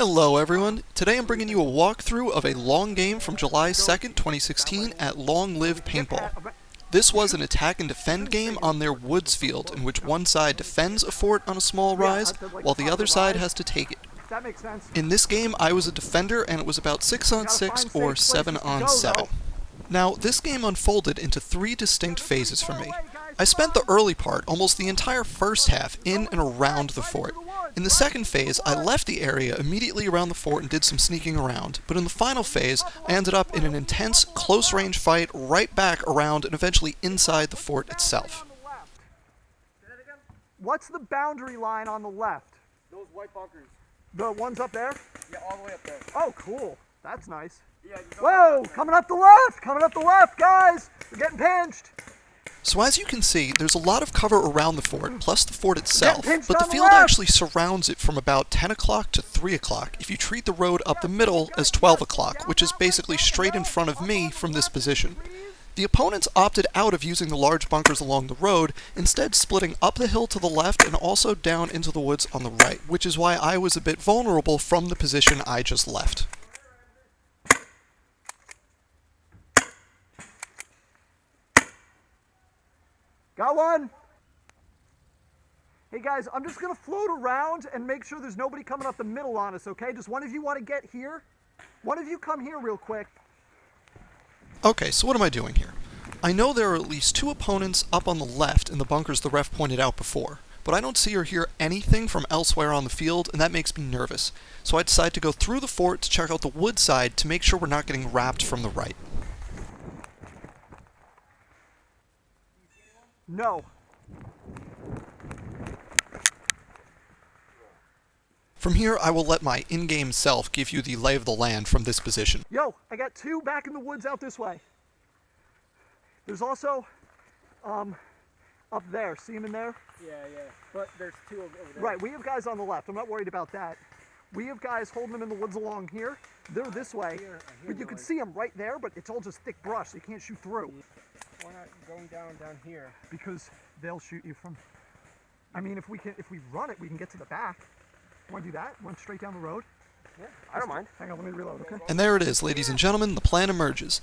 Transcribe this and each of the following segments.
Hello everyone, today I'm bringing you a walkthrough of a long game from July 2nd, 2016 at Long Live Paintball. This was an attack and defend game on their woods field in which one side defends a fort on a small rise while the other side has to take it. In this game I was a defender and it was about 6-on-6 or 7-on-7. Now this game unfolded into 3 distinct phases for me. I spent the early part, almost the entire first half, in and around the fort. In the second phase, I left the area immediately around the fort and did some sneaking around, but in the final phase, I ended up in an intense, close-range fight right back around and eventually inside the fort itself. What's the boundary line on the left? Those white bunkers. The ones up there? Yeah, all the way up there. Oh, cool. That's nice. Yeah, whoa, coming up the left, guys! We're getting pinched! So as you can see, there's a lot of cover around the fort, plus the fort itself, but the field left. actually surrounds it from about 10 o'clock to 3 o'clock if you treat the road up the middle as 12 o'clock, which is basically straight in front of me from this position. The opponents opted out of using the large bunkers along the road, instead splitting up the hill to the left and also down into the woods on the right, which is why I was a bit vulnerable from the position I just left. Got one! Hey guys, I'm just gonna float around and make sure there's nobody coming up the middle on us, okay? Does one of you want to get here? One of you come here real quick. Okay, so what am I doing here? I know there are at least 2 opponents up on the left in the bunkers the ref pointed out before, but I don't see or hear anything from elsewhere on the field, and that makes me nervous. So I decide to go through the fort to check out the wood side to make sure we're not getting wrapped from the right. No. From here, I will let my in-game self give you the lay of the land from this position. Yo, I got 2 back in the woods out this way. There's also, up there. See them in there? Yeah. But there's 2 over there. Right, we have guys on the left. I'm not worried about that. We have guys holding them in the woods along here. They're this way. But you can see them right there, but it's all just thick brush, so you can't shoot through. Why not going down here? Because they'll shoot you from... I mean, if we run it, we can get to the back. Want to do that? Run straight down the road? Yeah, I don't mind. Hang on, let me reload, okay? And there it is, ladies and gentlemen, the plan emerges.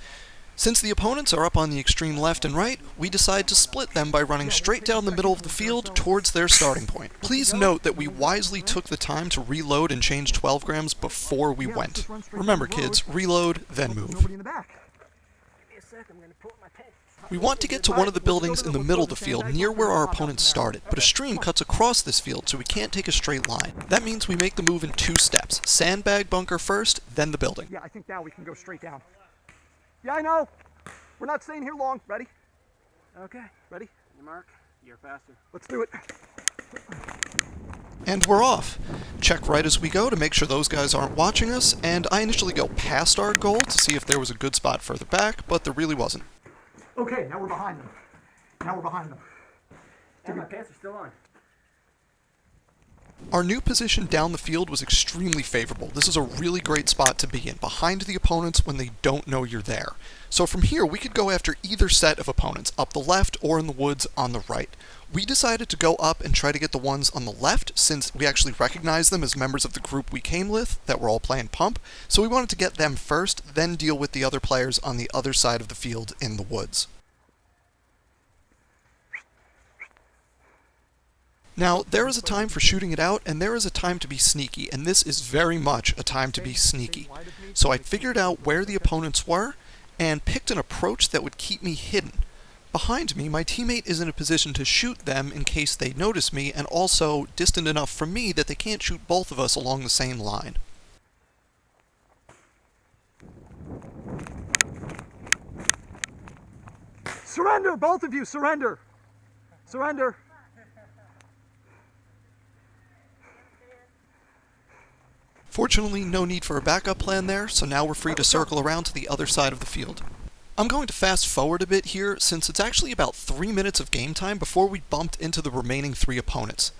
Since the opponents are up on the extreme left and right, we decide to split them by running straight down the middle of the field towards their starting point. Please note that we wisely took the time to reload and change 12 grams before we went. Remember kids, reload, then move. Nobody in the back. Give me a sec, I'm going to pull up my pen. We want to get to one of the buildings in the middle of the field near where our opponents started, but a stream cuts across this field so we can't take a straight line. That means we make the move in 2 steps. Sandbag bunker first, then the building. Yeah, I think now we can go straight down. Yeah, I know. We're not staying here long. Ready? Okay. Ready? You mark. You're faster. Let's do it. And we're off. Check right as we go to make sure those guys aren't watching us, and I initially go past our goal to see if there was a good spot further back, but there really wasn't. Okay, now we're behind them. And my pants are still on. Our new position down the field was extremely favorable. This is a really great spot to be in, behind the opponents when they don't know you're there. So from here, we could go after either set of opponents, up the left or in the woods on the right. We decided to go up and try to get the ones on the left, since we actually recognized them as members of the group we came with, that were all playing pump, so we wanted to get them first, then deal with the other players on the other side of the field in the woods. Now, there is a time for shooting it out, and there is a time to be sneaky, and this is very much a time to be sneaky. So I figured out where the opponents were, and picked an approach that would keep me hidden. Behind me, my teammate is in a position to shoot them in case they notice me, and also distant enough from me that they can't shoot both of us along the same line. Surrender, both of you, surrender. Surrender. Fortunately, no need for a backup plan there, so now we're free to circle around to the other side of the field. I'm going to fast forward a bit here, since it's actually about 3 minutes of game time before we bumped into the remaining 3 opponents.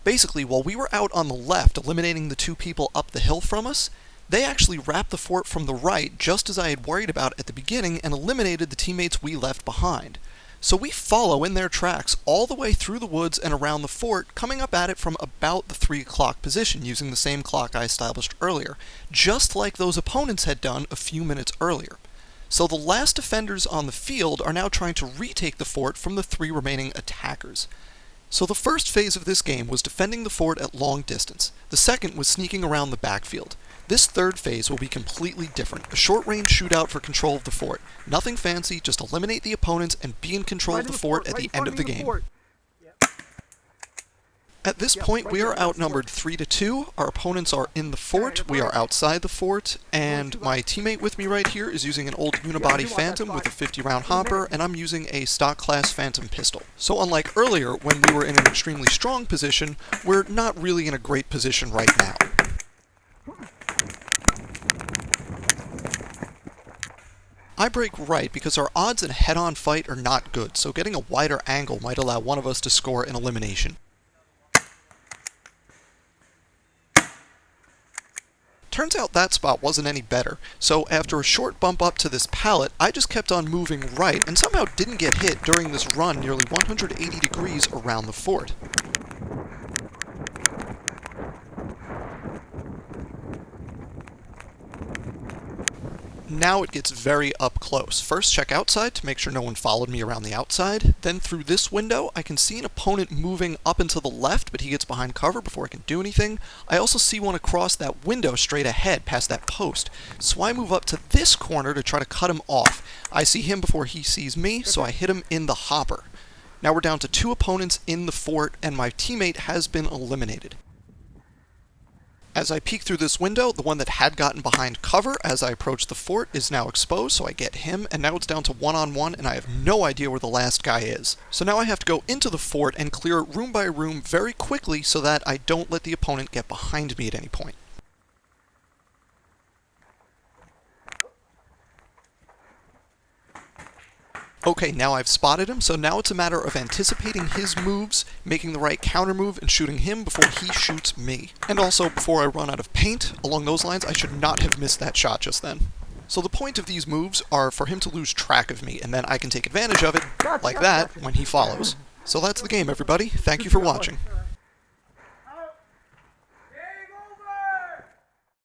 Basically, while we were out on the left eliminating the 2 people up the hill from us, they actually wrapped the fort from the right just as I had worried about at the beginning and eliminated the teammates we left behind. So we follow in their tracks all the way through the woods and around the fort, coming up at it from about the 3 o'clock position using the same clock I established earlier, just like those opponents had done a few minutes earlier. So the last defenders on the field are now trying to retake the fort from the 3 remaining attackers. So the first phase of this game was defending the fort at long distance. The second was sneaking around the backfield. This third phase will be completely different, a short-range shootout for control of the fort. Nothing fancy, just eliminate the opponents and be in control of the fort at the end of the game. At this point, we are outnumbered 3-2, our opponents are in the fort, we are outside the fort, and my teammate with me right here is using an old unibody Phantom with a 50-round hopper, and I'm using a stock class Phantom pistol. So unlike earlier, when we were in an extremely strong position, we're not really in a great position right now. I break right because our odds in a head-on fight are not good, so getting a wider angle might allow one of us to score an elimination. Turns out that spot wasn't any better, so after a short bump up to this pallet, I just kept on moving right and somehow didn't get hit during this run nearly 180 degrees around the fort. Now it gets very up close. First, check outside to make sure no one followed me around the outside. Then through this window, I can see an opponent moving up and to the left, but he gets behind cover before I can do anything. I also see one across that window straight ahead, past that post. So I move up to this corner to try to cut him off. I see him before he sees me, so I hit him in the hopper. Now we're down to 2 opponents in the fort, and my teammate has been eliminated. As I peek through this window, the one that had gotten behind cover as I approached the fort is now exposed, so I get him, and now it's down to 1-on-1, and I have no idea where the last guy is. So now I have to go into the fort and clear it room by room very quickly so that I don't let the opponent get behind me at any point. Okay, now I've spotted him, so now it's a matter of anticipating his moves, making the right counter move, and shooting him before he shoots me. And also, before I run out of paint, along those lines, I should not have missed that shot just then. So the point of these moves are for him to lose track of me, and then I can take advantage of it, like that, when he follows. So that's the game, everybody. Thank you for watching.